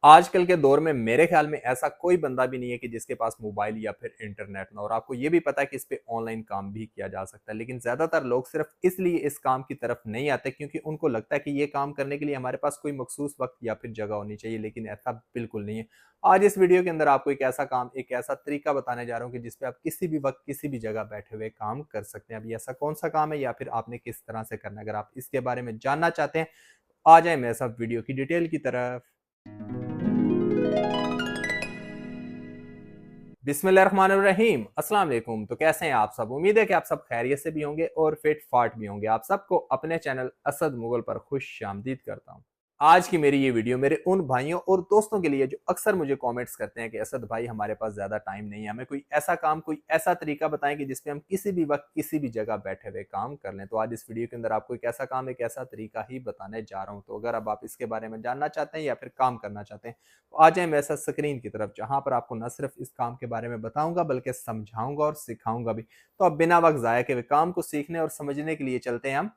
आजकल के दौर में मेरे ख्याल में ऐसा कोई बंदा भी नहीं है कि जिसके पास मोबाइल या फिर इंटरनेट ना हो और आपको ये भी पता है कि इस पे ऑनलाइन काम भी किया जा सकता है। लेकिन ज़्यादातर लोग सिर्फ इसलिए इस काम की तरफ नहीं आते क्योंकि उनको लगता है कि ये काम करने के लिए हमारे पास कोई मखसूस वक्त या फिर जगह होनी चाहिए, लेकिन ऐसा बिल्कुल नहीं है। आज इस वीडियो के अंदर आपको एक ऐसा काम, एक ऐसा तरीका बताने जा रहा हूँ कि जिसपे आप किसी भी वक्त किसी भी जगह बैठे हुए काम कर सकते हैं। अभी ऐसा कौन सा काम है या फिर आपने किस तरह से करना है, अगर आप इसके बारे में जानना चाहते हैं आ जाए मेरे साथ वीडियो की डिटेल की तरफ। बिस्मिल्लाहिर्रहमानिर्रहीम, अस्सलाम वालेकुम। तो कैसे हैं आप सब? उम्मीद है कि आप सब खैरियत से भी होंगे और फिट फाट भी होंगे। आप सबको अपने चैनल असद मुगल पर खुश आमदीद करता हूं। आज की मेरी ये वीडियो मेरे उन भाइयों और दोस्तों के लिए जो अक्सर मुझे कमेंट्स करते हैं कि असद भाई हमारे पास ज्यादा टाइम नहीं है, हमें कोई ऐसा काम, कोई ऐसा तरीका बताएं कि जिसपे हम किसी भी वक्त किसी भी जगह बैठे हुए काम कर लें। तो आज इस वीडियो के अंदर आपको एक ऐसा काम, एक ऐसा तरीका ही बताने जा रहा हूं। तो अगर अब आप इसके बारे में जानना चाहते हैं या फिर काम करना चाहते हैं तो आ जाए मेरे साथ स्क्रीन की तरफ, जहां पर आपको न सिर्फ इस काम के बारे में बताऊंगा बल्कि समझाऊंगा और सिखाऊंगा भी। तो अब बिना वक्त जाया के काम को सीखने और समझने के लिए चलते हैं हम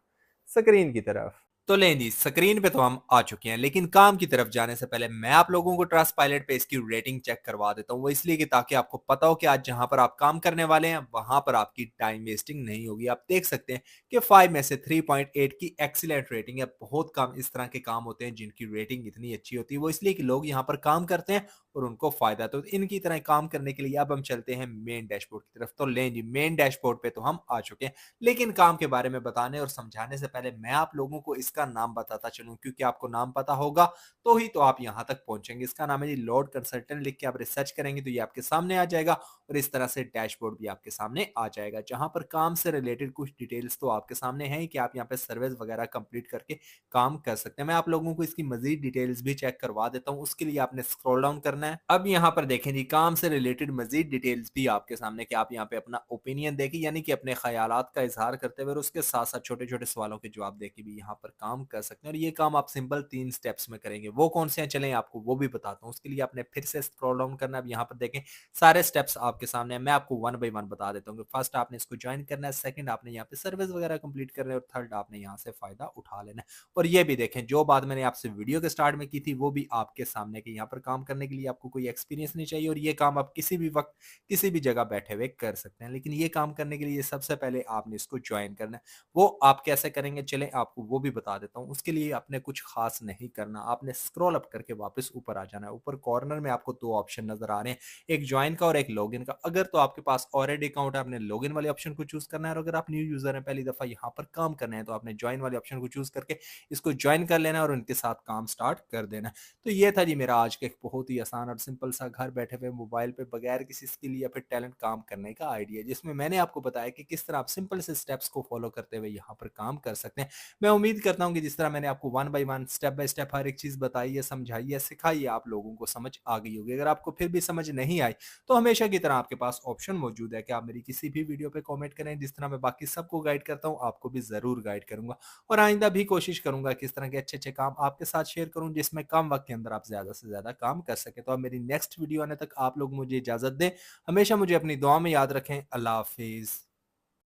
स्क्रीन की तरफ। तो लें जी, स्क्रीन पे तो हम आ चुके हैं, लेकिन काम की तरफ जाने से पहले मैं आप लोगों को ट्रस्ट पायलट पे इसकी रेटिंग चेक करवा देता हूँ। वो इसलिए कि ताकि आपको पता हो कि आज जहां पर आप काम करने वाले हैं वहां पर आपकी टाइम वेस्टिंग नहीं होगी। आप देख सकते हैं कि 5 में से 3.8 की एक्सीलेंट रेटिंग है। बहुत कम इस तरह के काम होते हैं जिनकी रेटिंग इतनी अच्छी होती है। वो इसलिए कि लोग यहाँ पर काम करते हैं और उनको फायदा। तो इनकी तरह काम करने के लिए अब हम चलते हैं मेन डैशबोर्ड की तरफ। तो लें जी, मेन डैशबोर्ड पे तो हम आ चुके हैं, लेकिन काम के बारे में बताने और समझाने से पहले मैं आप लोगों को इसका नाम बताता चलूं, क्योंकि आपको नाम पता होगा तो ही तो आप यहां तक पहुंचेंगे। इसका नाम है जी लोड कंसल्टेंट। लिख के आप रिसर्च करेंगे तो ये आपके सामने आ जाएगा और इस तरह से डैशबोर्ड भी आपके सामने आ जाएगा, जहां पर काम से रिलेटेड कुछ डिटेल्स तो आपके सामने है कि आप यहाँ पे सर्विस वगैरह कंप्लीट करके काम कर सकते हैं। मैं आप लोगों को इसकी मजीद डिटेल्स भी चेक करवा देता हूँ। उसके लिए आपने स्क्रॉल डाउन करना है। अब यहाँ पर देखें जी, काम से रिलेटेड मजीद डिटेल्स भी आपके सामने कि आप यहाँ पे अपना ओपिनियन देके, यानी कि अपने ख्यालात का इजहार करते हुए और उसके साथ साथ छोटे छोटे सवालों के जवाब देके भी यहाँ पर काम कर सकते हैं। और ये काम आप सिंपल 3 स्टेप्स में करेंगे। वो कौन से हैं चलें आपको वो भी बताता हूँ। उसके लिए आपने फिर से स्क्रॉल डाउन करना है। अब यहाँ पर देखें सारे स्टेप्स आपके सामने हैं। मैं आपको वन बाई वन बता देता हूँ। फर्स्ट आपने इसको ज्वाइन करना है, सेकंड आपने यहाँ पे सर्विस वगैरह कंप्लीट करना है और थर्ड आपने यहाँ से फायदा उठा लेना है। और ये भी देखें, जो बात मैंने आपसे वीडियो के स्टार्ट में की थी वो भी आपके सामने कि यहाँ पर काम करने के लिए आपको कोई एक्सपीरियंस नहीं चाहिए और ये काम आप किसी भी वक्त किसी भी जगह बैठे हुए कर सकते हैं। लेकिन ये काम करने के लिए सबसे पहले आपने इसको ज्वाइन करना है। वो आप कैसे करेंगे चलें आपको वो भी बता देता हूँ। उसके लिए आपने कुछ खास नहीं करना, आपने स्क्रॉल अप करके वापस ऊपर आ जाना है। ऊपर कॉर्नर में आपको 2 ऑप्शन नजर आ रहे हैं, एक ज्वाइन का और एक लॉगिन का। अगर तो आपके पास ऑलरेडी अकाउंट है, आपने लॉगिन वाले ऑप्शन को चूज करना है, और अगर आप न्यू यूजर हैं, पहली दफा यहाँ पर काम करना है, तो आपने ज्वाइन वाले ऑप्शन को चूज करके इसको ज्वाइन कर लेना है और उनके साथ काम स्टार्ट कर देना है। तो ये था जी मेरा आज का एक बहुत ही आसान और सिंपल सा घर बैठे हुए मोबाइल पे बगैर किसी स्किल या फिर टैलेंट काम करने का आइडिया, जिसमें मैंने आपको बताया कि किस तरह आप सिंपल से स्टेप्स को फॉलो करते हुए यहाँ पर काम कर सकते हैं। मैं उम्मीद करता हूँ कि जिस तरह मैंने आपको one by one step by step हर एक चीज बताई है, समझाई है, सिखाई है, आप लोगों को समझ आ गई होगी। अगर आपको फिर भी समझ नहीं आई तो हमेशा की तरह आपके पास ऑप्शन मौजूद है कि आप मेरी किसी भी वीडियो पे कमेंट करें। जिस तरह मैं बाकी सबको गाइड करता हूँ आपको भी जरूर गाइड करूंगा और आइंदा भी कोशिश करूंगा कि इस तरह के अच्छे अच्छे काम आपके साथ शेयर करूं जिसमें कम वक्त के अंदर आप ज्यादा से ज्यादा काम कर सके। तो अब मेरी नेक्स्ट वीडियो आने तक आप लोग मुझे इजाजत दें। हमेशा मुझे अपनी दुआ में याद रखें। अल्लाह हाफिज।